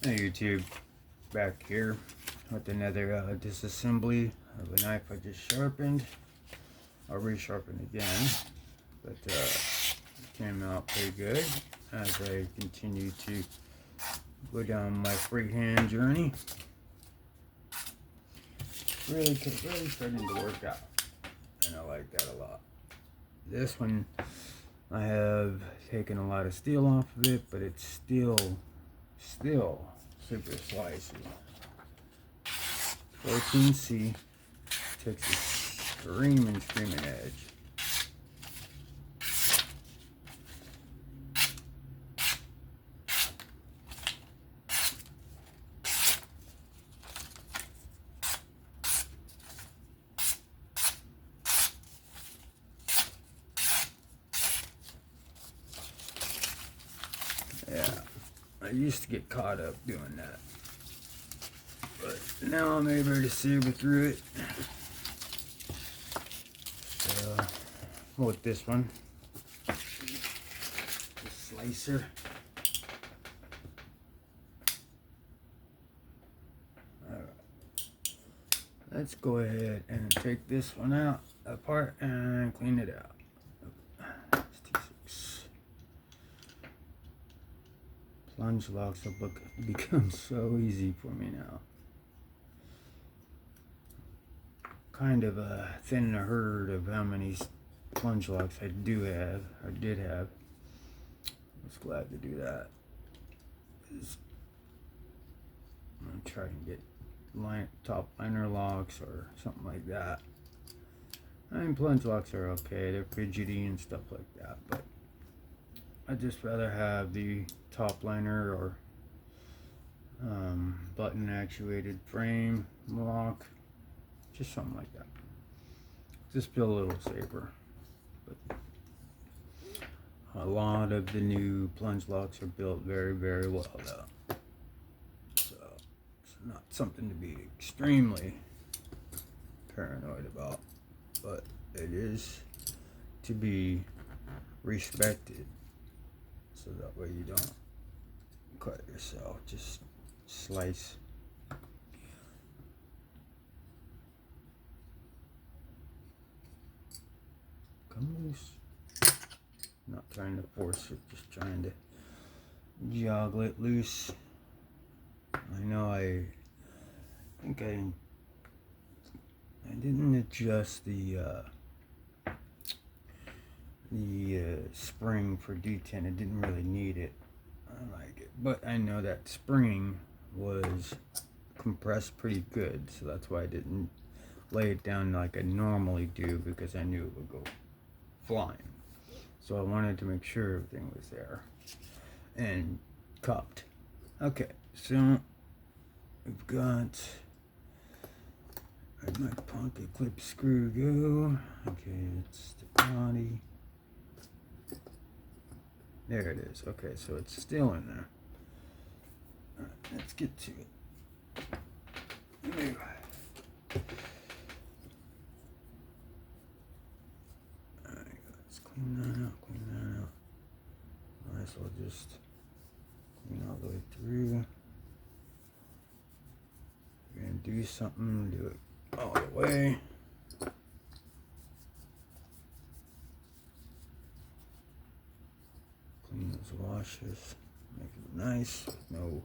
Hey YouTube, back here with another disassembly of a knife I just sharpened. I'll resharpen again, but it came out pretty good as I continue to go down my freehand journey. Really starting to work out, and I like that a lot. This one, I have taken a lot of steel off of it, but it's still super slicey. 14C takes a screaming edge. Yeah, I used to get caught up doing that, but now I'm able to saber through it. So, with this one, the slicer. Alright, let's go ahead and take this one out apart and clean it out. Plunge locks have become so easy for me now. Kind of thin the herd of how many plunge locks I do have, or did have. I was glad to do that. I'm gonna try and get top liner locks or something like that. I mean, plunge locks are okay, they're fidgety and stuff like that, but I'd just rather have the top liner or button actuated frame lock, just something like that. Just feel a little safer. But a lot of the new plunge locks are built very well though, so it's not something to be extremely paranoid about, but it is to be respected, so that way you don't cut yourself, just slice. Come loose. Not trying to force it, just trying to joggle it loose. I know I think I didn't adjust the spring for D10. I didn't really need it. I like it, but I know that spring was compressed pretty good, so that's why I didn't lay it down like I normally do, because I knew it would go flying. So I wanted to make sure everything was there and cupped. Okay, so we've got my pocket clip screw go. Okay, it's the body. There it is. Okay, so it's still in there. All right, let's get to it. There you go. Let's clean that out, Might as well just clean all the way through. If you're gonna do something, do it all the way. Clean those washers, make it nice, with no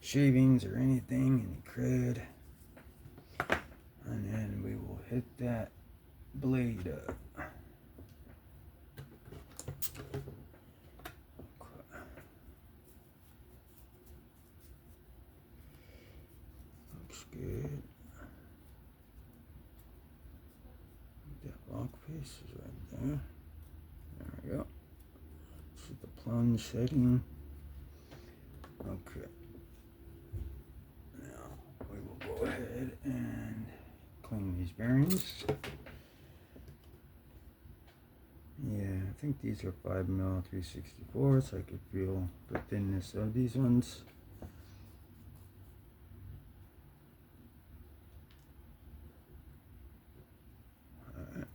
shavings or anything, any crud. And then we will hit that blade up. Looks good. That lock piece is right there. There we go. This is the plunge setting. Okay. Now we will go ahead and clean these bearings. Yeah, I think these are 5mm 3/64, so I could feel the thinness of these ones. Alright.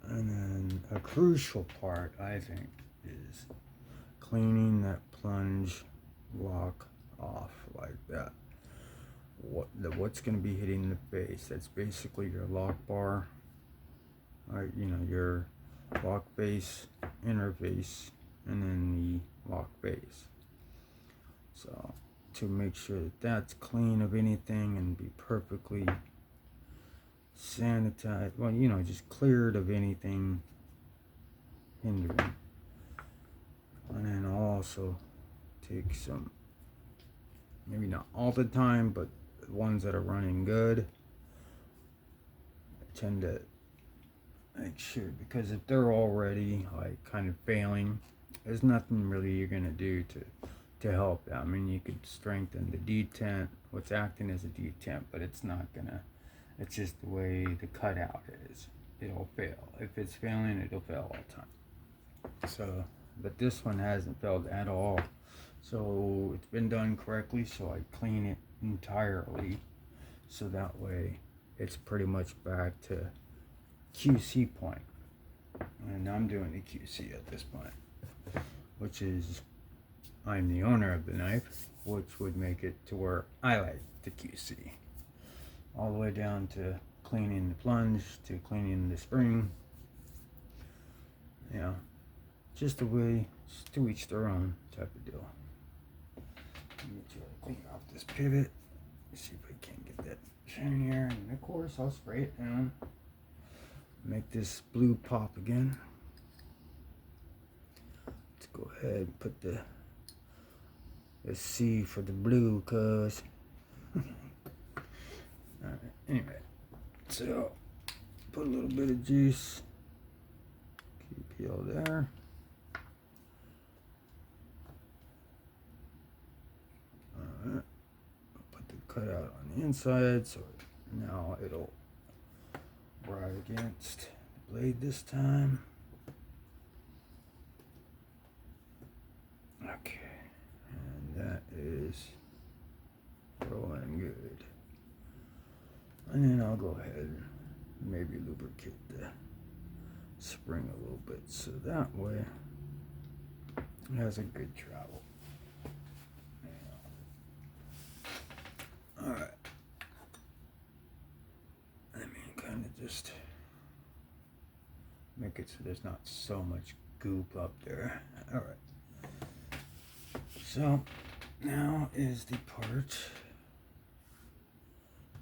And then a crucial part, I think, is cleaning that plunge lock off like that. What's going to be hitting the face? That's basically your lock bar, or your lock face, interface, and then the lock face. So to make sure that that's clean of anything and be perfectly sanitized, well, just cleared of anything hindering. And then I'll also take some, maybe not all the time, but the ones that are running good, I tend to make sure, because if they're already like kind of failing, there's nothing really you're gonna do to help that. I mean, you could strengthen the detent, what's acting as a detent, but it's not gonna, it's just the way the cutout is. It'll fail. If it's failing, it'll fail all the time. So, but this one hasn't failed at all. So it's been done correctly, so I clean it entirely. So that way it's pretty much back to QC point. And I'm doing the QC at this point, which is I'm the owner of the knife, which would make it to where I like the QC. All the way down to cleaning the plunge, to cleaning the spring. Just the way, just to each their own type of deal. Let me try to clean off this pivot. Let's see if I can get that in here. And of course, I'll spray it down. Make this blue pop again. Let's go ahead and put the C for the blue, cuz. Alright, anyway. So, put a little bit of juice. Peel there. Alright. Put the cutout on the inside, so now it'll right against the blade this time. Okay, and that is rolling good. And then I'll go ahead and maybe lubricate the spring a little bit, so that way it has a good travel. Alright. Let me kind of just make it so there's not so much goop up there. Alright. So now is the part.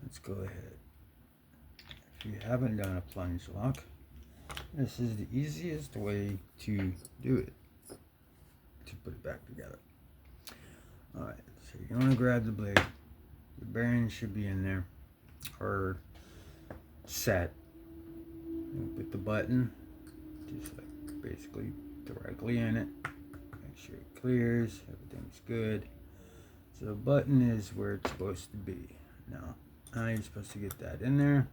Let's go ahead. If you haven't done a plunge lock, this is the easiest way to do it, to put it back together. Alright, so you're going to grab the blade. The bearing should be in there, or set. You put the button just like basically directly in it. Make sure it clears, everything's good. So the button is where it's supposed to be. Now, how you're supposed to get that in there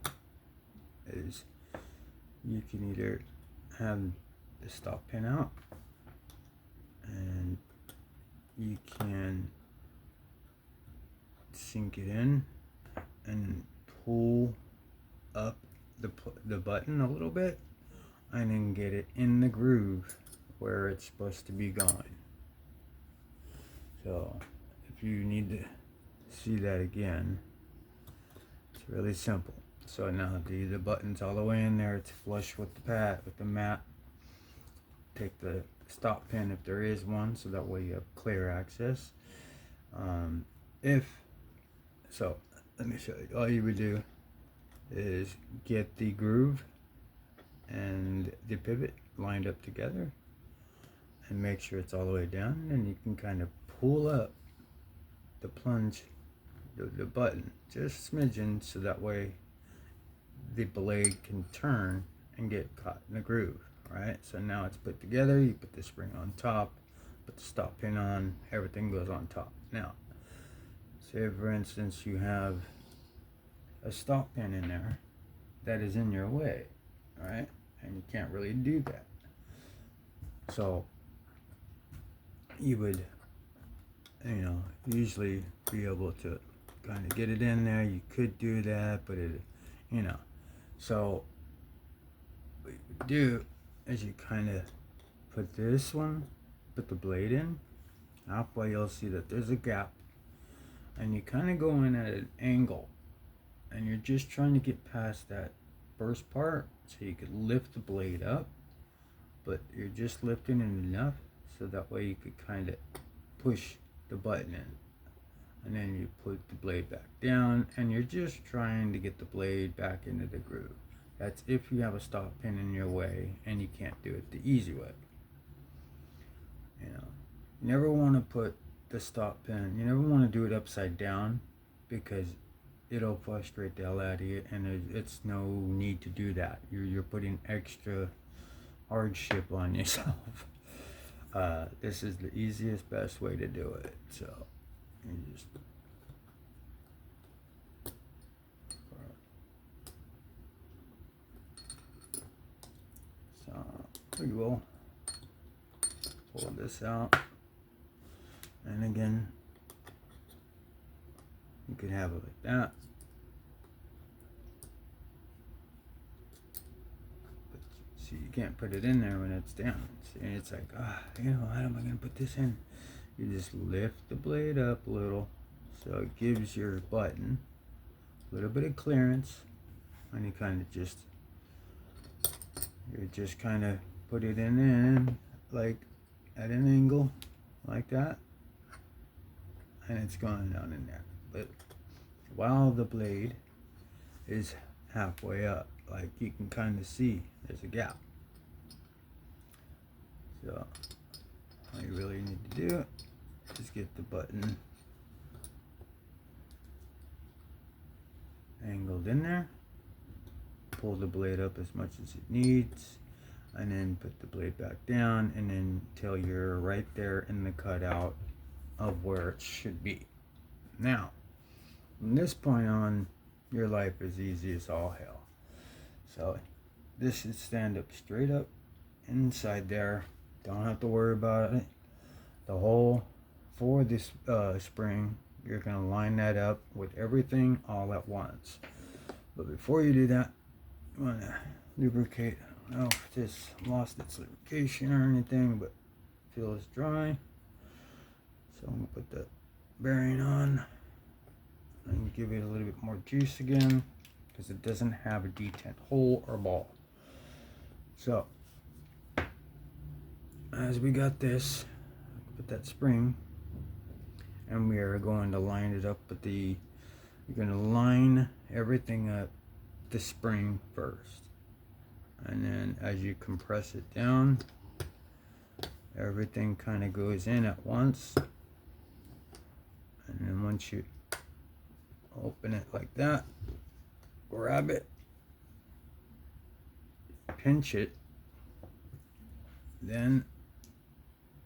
is you can either have the stop pin out, and you can sink it in and pull up the button a little bit, and then get it in the groove where it's supposed to be going. So if you need to see that again, it's really simple. So now the button's all the way in there, it's flush with the pad, with the mat. Take the stop pin if there is one, so that way you have clear access. So let me show you. All you would do is get the groove and the pivot lined up together and make sure it's all the way down, and you can kind of pull up the plunge, the button just a smidgen, so that way the blade can turn and get caught in the groove. Right, so now it's put together. You put the spring on top, put the stop pin on, everything goes on top. Now say for instance you have a stop pin in there that is in your way, right, and you can't really do that. So you would usually be able to kind of get it in there. You could do that, but so what you would do is you kind of put this one put the blade in, halfway you'll see that there's a gap, and you kind of go in at an angle, and you're just trying to get past that first part so you could lift the blade up, but you're just lifting it enough so that way you could kind of push the button in, and then you put the blade back down, and you're just trying to get the blade back into the groove. That's if you have a stop pin in your way and you can't do it the easy way. You know, you never want to put the stop pin, you never want to do it upside down, because it'll frustrate the hell out of you, and it's no need to do that. You're putting extra hardship on yourself. This is the easiest, best way to do it. So you just we will pull this out, and again you could have it like that, but see, you can't put it in there when it's down. See, it's like, you know, how am I going to put this in? You just lift the blade up a little so it gives your button a little bit of clearance, and you kind of just kind of put it in like at an angle like that, and it's going down in there. But while the blade is halfway up, like you can kind of see there's a gap. So all you really need to do is get the button angled in there, pull the blade up as much as it needs, and then put the blade back down, and then till you're right there in the cutout of where it should be. Now, from this point on, your life is easy as all hell. So this is stand up straight up inside there. Don't have to worry about it. The hole for this spring, you're going to line that up with everything all at once. But before you do that, you want to lubricate. I don't know if this lost its lubrication or anything, but feels dry. So I'm going to put the bearing on and give it a little bit more juice again, because it doesn't have a detent hole or ball. So as we got this, put that spring, and we are going to line it up with the, you're going to line everything up the spring first, and then as you compress it down, everything kind of goes in at once. And then once you open it like that, grab it, pinch it, then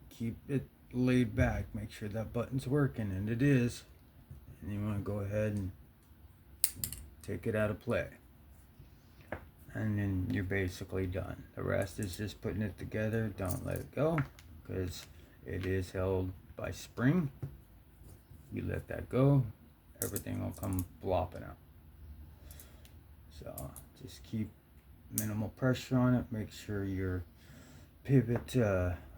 keep it laid back, make sure that button's working, and it is, and you want to go ahead and take it out of play, and then you're basically done. The rest is just putting it together. Don't let it go, because it is held by spring. You let that go, everything will come flopping out. So just keep minimal pressure on it. Make sure your pivot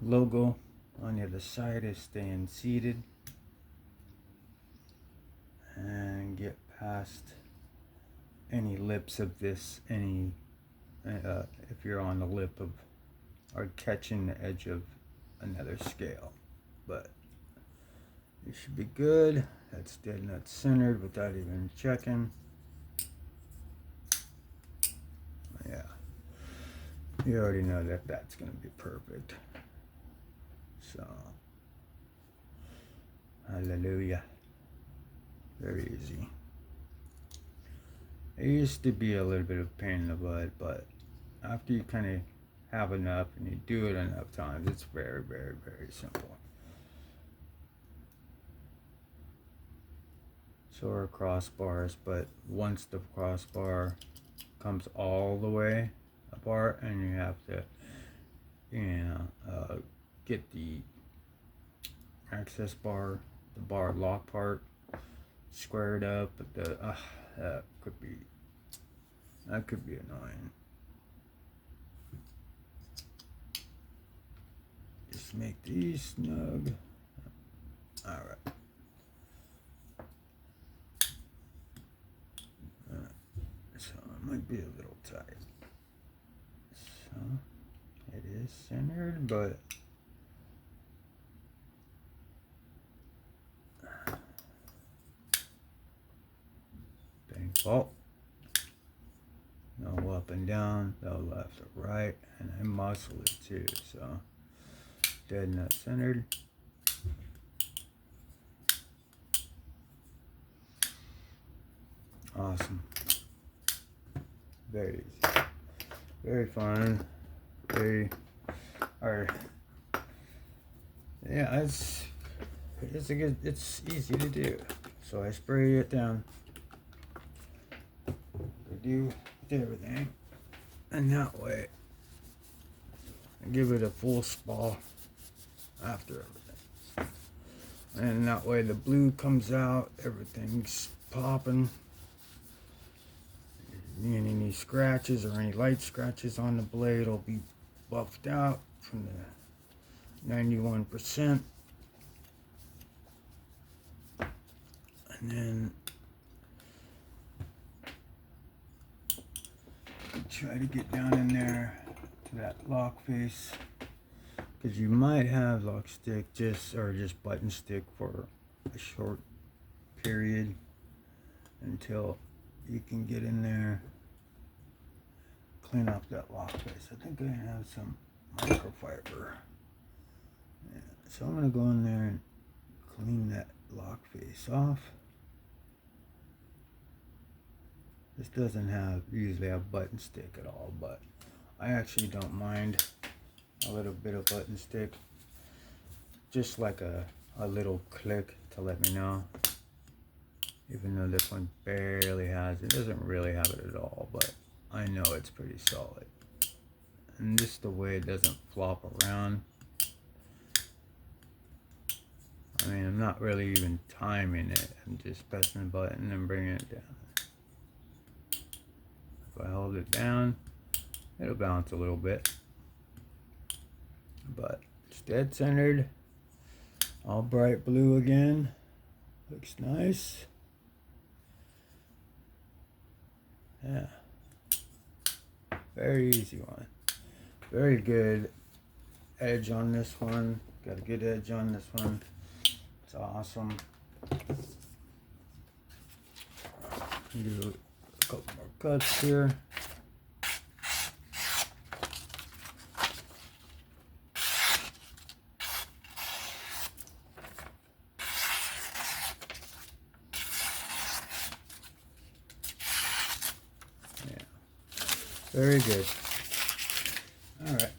logo on the other side is staying seated, and get past any lips of this, any if you're on the lip of or catching the edge of another scale. But you should be good. That's dead nut centered without even checking. Yeah, you already know that that's going to be perfect. So hallelujah, very easy. It used to be a little bit of pain in the butt, but after you kind of have enough and you do it enough times, it's very, very, very simple. So are crossbars, but once the crossbar comes all the way apart, and you have to, get the access bar, the bar lock part squared up, but that could be annoying. Just make these snug. Alright. So it might be a little tight. So it is centered, but default. No up and down, no left or right, and I muscle it too, so dead nut centered. Awesome. Very easy. Very fun. Very hard. Yeah, it's easy to do. So I spray it down. I do everything. And that way I give it a full spa after everything. And that way the blue comes out, everything's popping. Any scratches or any light scratches on the blade will be buffed out from the 91%. And then try to get down in there to that lock face, because you might have lock stick just button stick for a short period until you can get in there, clean up that lock face. I think I have some microfiber. Yeah, so I'm going to go in there and clean that lock face off. This doesn't usually have button stick at all, but I actually don't mind a little bit of button stick. Just like a little click to let me know. Even though this one barely has it, doesn't really have it at all, but I know it's pretty solid. And just the way it doesn't flop around. I mean, I'm not really even timing it. I'm just pressing the button and bringing it down. If I hold it down, it'll bounce a little bit. But it's dead centered. All bright blue again. Looks nice. Yeah. Very easy one. Very good edge on this one. Got a good edge on this one. It's awesome. Do a couple more cuts here. Very good. Alright,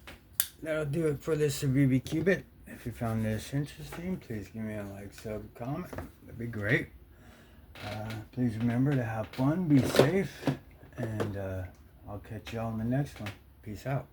that'll do it for this Civivi Qubit. If you found this interesting, please give me a like, sub, comment. That'd be great. Please remember to have fun, be safe, and I'll catch y'all in the next one. Peace out.